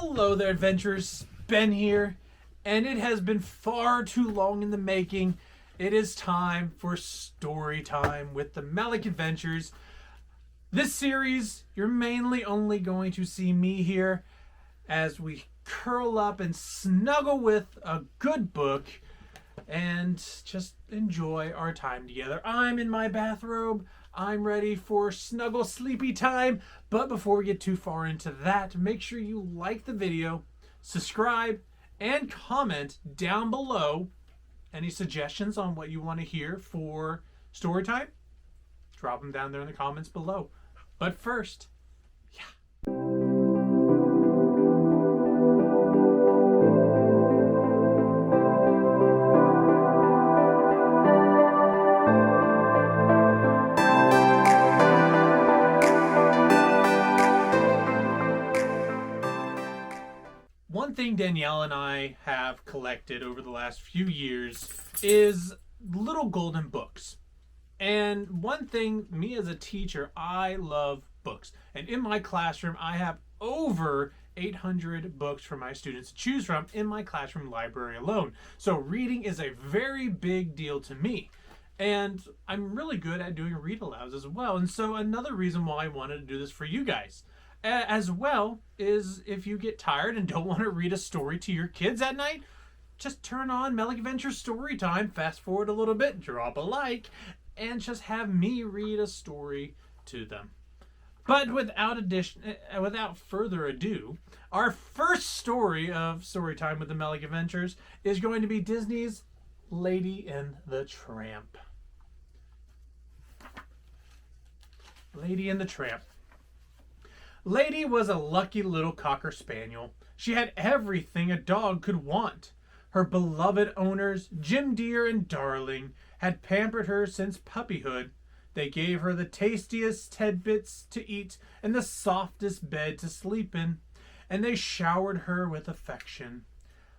Hello there, adventurers. Ben here, and it has been far too long in the making. It is time for story time with the Melick Adventures. This series, you're mainly only going to see me here as we curl up and snuggle with a good book and just enjoy our time together. I'm in my bathrobe. I'm ready for snuggle sleepy time. But before we get too far into that, make sure you like the video, subscribe, and comment down below any suggestions on what you want to hear for story time. Drop them down there in the comments below. But first, one thing Danielle and I have collected over the last few years is little golden books. And one thing, me as a teacher, I love books. And in my classroom, I have over 800 books for my students to choose from in my classroom library alone. So reading is a very big deal to me. And I'm really good at doing read-alouds as well. And so another reason why I wanted to do this for you guys as well is if you get tired and don't want to read a story to your kids at night, just turn on Melick Adventures Storytime, fast forward a little bit, drop a like, and just have me read a story to them. But without further ado, our first story of Storytime with the Melick Adventures is going to be Disney's Lady and the Tramp. Lady and the Tramp. Lady was a lucky little cocker spaniel. She had everything a dog could want. Her beloved owners, Jim Dear and Darling, had pampered her since puppyhood. They gave her the tastiest tidbits to eat and the softest bed to sleep in, and they showered her with affection.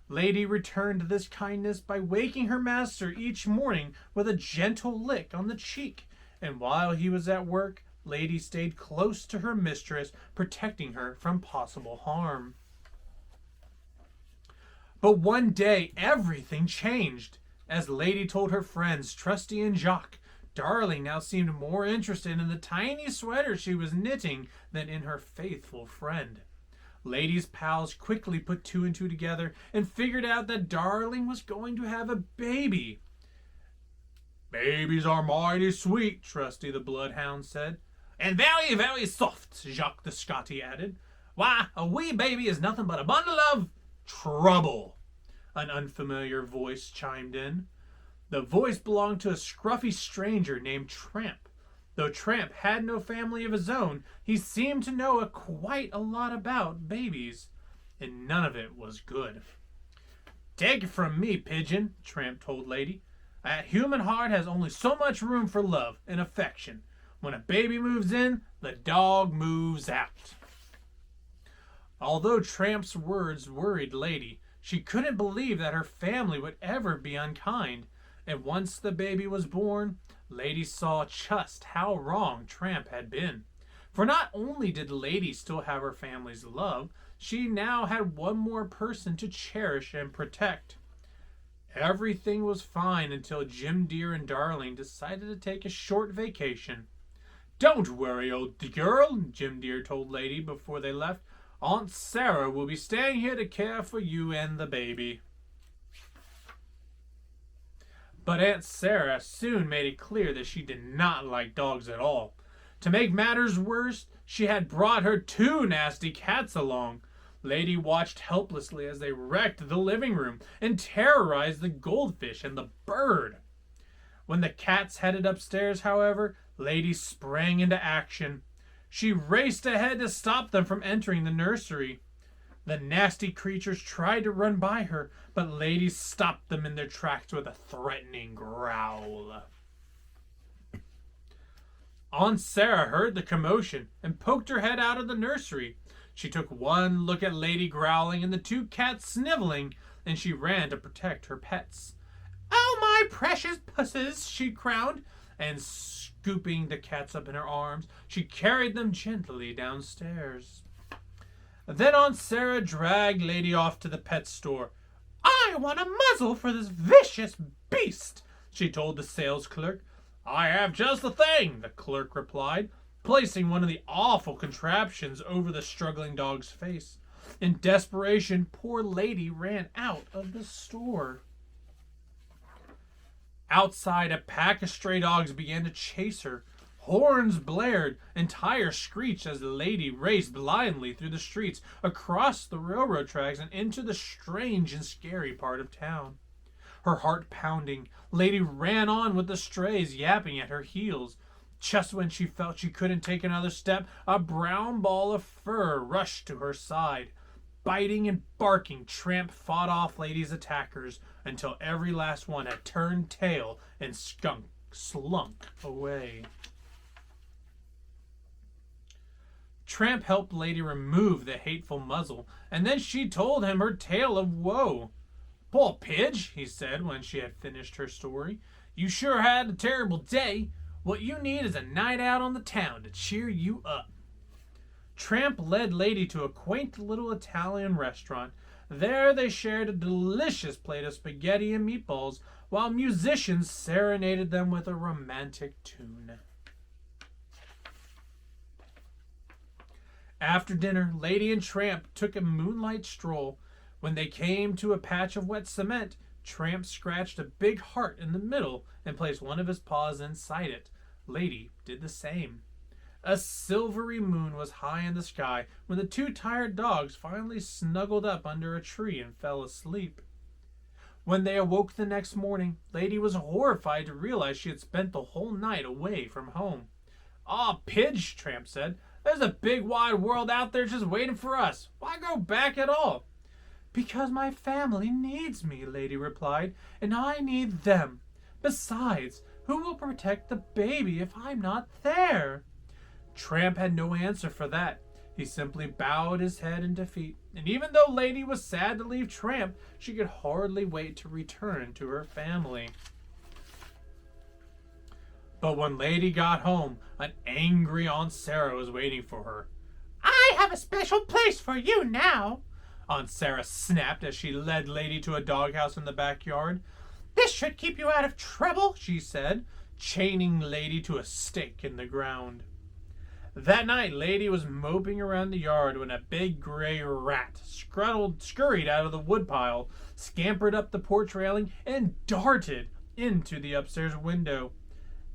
Lady returned this kindness by waking her master each morning with a gentle lick on the cheek, and while he was at work, Lady stayed close to her mistress, protecting her from possible harm. But one day, everything changed. As Lady told her friends, Trusty and Jock, Darling now seemed more interested in the tiny sweater she was knitting than in her faithful friend. Lady's pals quickly put two and two together and figured out that Darling was going to have a baby. "Babies are mighty sweet," Trusty the bloodhound said. "And very, very soft," Jock the Scotty added. "Why, a wee baby is nothing but a bundle of trouble," an unfamiliar voice chimed in. The voice belonged to a scruffy stranger named Tramp. Though Tramp had no family of his own, he seemed to know quite a lot about babies, and none of it was good. "Take it from me, Pigeon," Tramp told Lady. "A human heart has only so much room for love and affection. When a baby moves in, the dog moves out." Although Tramp's words worried Lady, she couldn't believe that her family would ever be unkind. And once the baby was born, Lady saw just how wrong Tramp had been. For not only did Lady still have her family's love, she now had one more person to cherish and protect. Everything was fine until Jim Dear and Darling decided to take a short vacation. "Don't worry, old girl," Jim Dear told Lady before they left. "Aunt Sarah will be staying here to care for you and the baby." But Aunt Sarah soon made it clear that she did not like dogs at all. To make matters worse, she had brought her two nasty cats along. Lady watched helplessly as they wrecked the living room and terrorized the goldfish and the bird. When the cats headed upstairs, however, Lady sprang into action. She raced ahead to stop them from entering the nursery. The nasty creatures tried to run by her, but Lady stopped them in their tracks with a threatening growl. Aunt Sarah heard the commotion and poked her head out of the nursery. She took one look at Lady growling and the two cats sniveling, and she ran to protect her pets. "Oh, my precious pusses," she crowned, and scooping the cats up in her arms, she carried them gently downstairs. Then Aunt Sarah dragged Lady off to the pet store. "I want a muzzle for this vicious beast," she told the sales clerk. "I have just the thing," the clerk replied, placing one of the awful contraptions over the struggling dog's face. In desperation, poor Lady ran out of the store. Outside, a pack of stray dogs began to chase her. Horns blared and tires screeched as the Lady raced blindly through the streets, across the railroad tracks, and into the strange and scary part of town. Her heart pounding, Lady ran on with the strays yapping at her heels. Just when she felt she couldn't take another step, a brown ball of fur rushed to her side. Biting and barking, Tramp fought off Lady's attackers until every last one had turned tail and slunk away. Tramp helped Lady remove the hateful muzzle, and then she told him her tale of woe. "Poor Pidge," he said when she had finished her story. "You sure had a terrible day. What you need is a night out on the town to cheer you up." Tramp led Lady to a quaint little Italian restaurant. There they shared a delicious plate of spaghetti and meatballs, while musicians serenaded them with a romantic tune. After dinner, Lady and Tramp took a moonlight stroll. When they came to a patch of wet cement, Tramp scratched a big heart in the middle and placed one of his paws inside it. Lady did the same. A silvery moon was high in the sky when the two tired dogs finally snuggled up under a tree and fell asleep. When they awoke the next morning, Lady was horrified to realize she had spent the whole night away from home. "Aw, Pidge," Tramp said, "there's a big wide world out there just waiting for us. Why go back at all?" "Because my family needs me," Lady replied, "and I need them. Besides, who will protect the baby if I'm not there?" Tramp had no answer for that. He simply bowed his head in defeat, and even though Lady was sad to leave Tramp, she could hardly wait to return to her family. But when Lady got home, an angry Aunt Sarah was waiting for her. "I have a special place for you now," Aunt Sarah snapped as she led Lady to a doghouse in the backyard. "This should keep you out of trouble," she said, chaining Lady to a stake in the ground. That night, Lady was moping around the yard when a big gray rat scurried out of the woodpile, scampered up the porch railing, and darted into the upstairs window.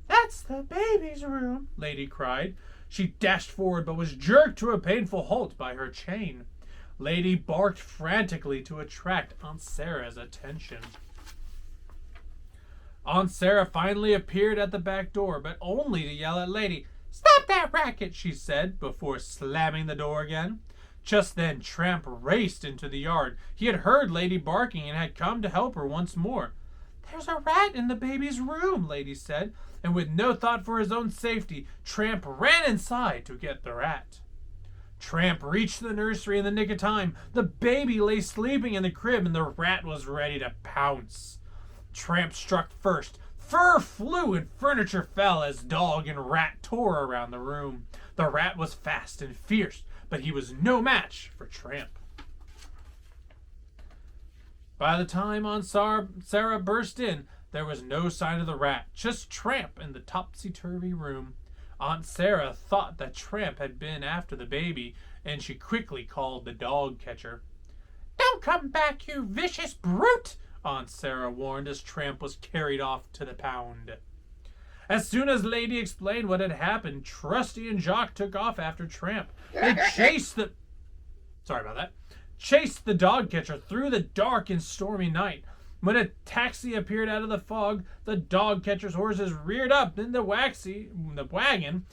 "That's the baby's room," Lady cried. She dashed forward but was jerked to a painful halt by her chain. Lady barked frantically to attract Aunt Sarah's attention. Aunt Sarah finally appeared at the back door, but only to yell at Lady. "Stop that racket," she said, before slamming the door again. Just then, Tramp raced into the yard. He had heard Lady barking and had come to help her once more. "There's a rat in the baby's room," Lady said, and with no thought for his own safety, Tramp ran inside to get the rat. Tramp reached the nursery in the nick of time. The baby lay sleeping in the crib and the rat was ready to pounce. Tramp struck first. Fur flew and furniture fell as dog and rat tore around the room. The rat was fast and fierce, but he was no match for Tramp. By the time Aunt Sarah burst in, there was no sign of the rat, just Tramp in the topsy-turvy room. Aunt Sarah thought that Tramp had been after the baby, and she quickly called the dog catcher. "Don't come back, you vicious brute!" Aunt Sarah warned as Tramp was carried off to the pound. As soon as Lady explained what had happened, Trusty and Jock took off after Tramp. They chased the dog catcher through the dark and stormy night. When a taxi appeared out of the fog, the dog catcher's horses reared up and the wagon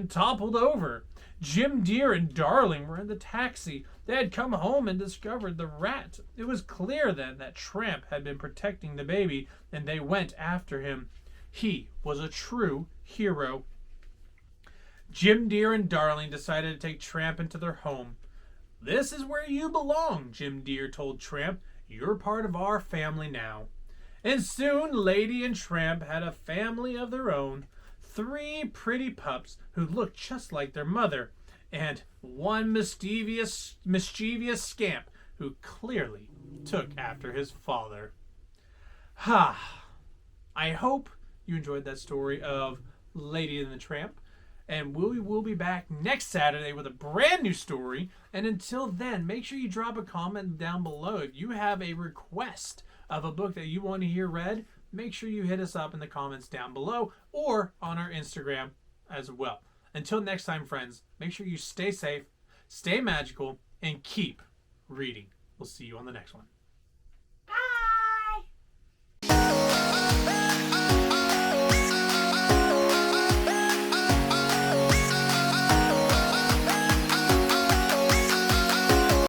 toppled over. Jim Deer and Darling were in the taxi. They had come home and discovered the rat. It was clear then that Tramp had been protecting the baby, and they went after him. He was a true hero. Jim Deer and Darling decided to take Tramp into their home. "This is where you belong," Jim Deer told Tramp. "You're part of our family now." And soon Lady and Tramp had a family of their own. 3 pretty pups who looked just like their mother. and one mischievous scamp who clearly took after his father. Ha! I hope you enjoyed that story of Lady and the Tramp. And we will be back next Saturday with a brand new story. And until then, make sure you drop a comment down below. If you have a request of a book that you want to hear read, make sure you hit us up in the comments down below or on our Instagram as well. Until next time, friends, make sure you stay safe, stay magical, and keep reading. We'll see you on the next one.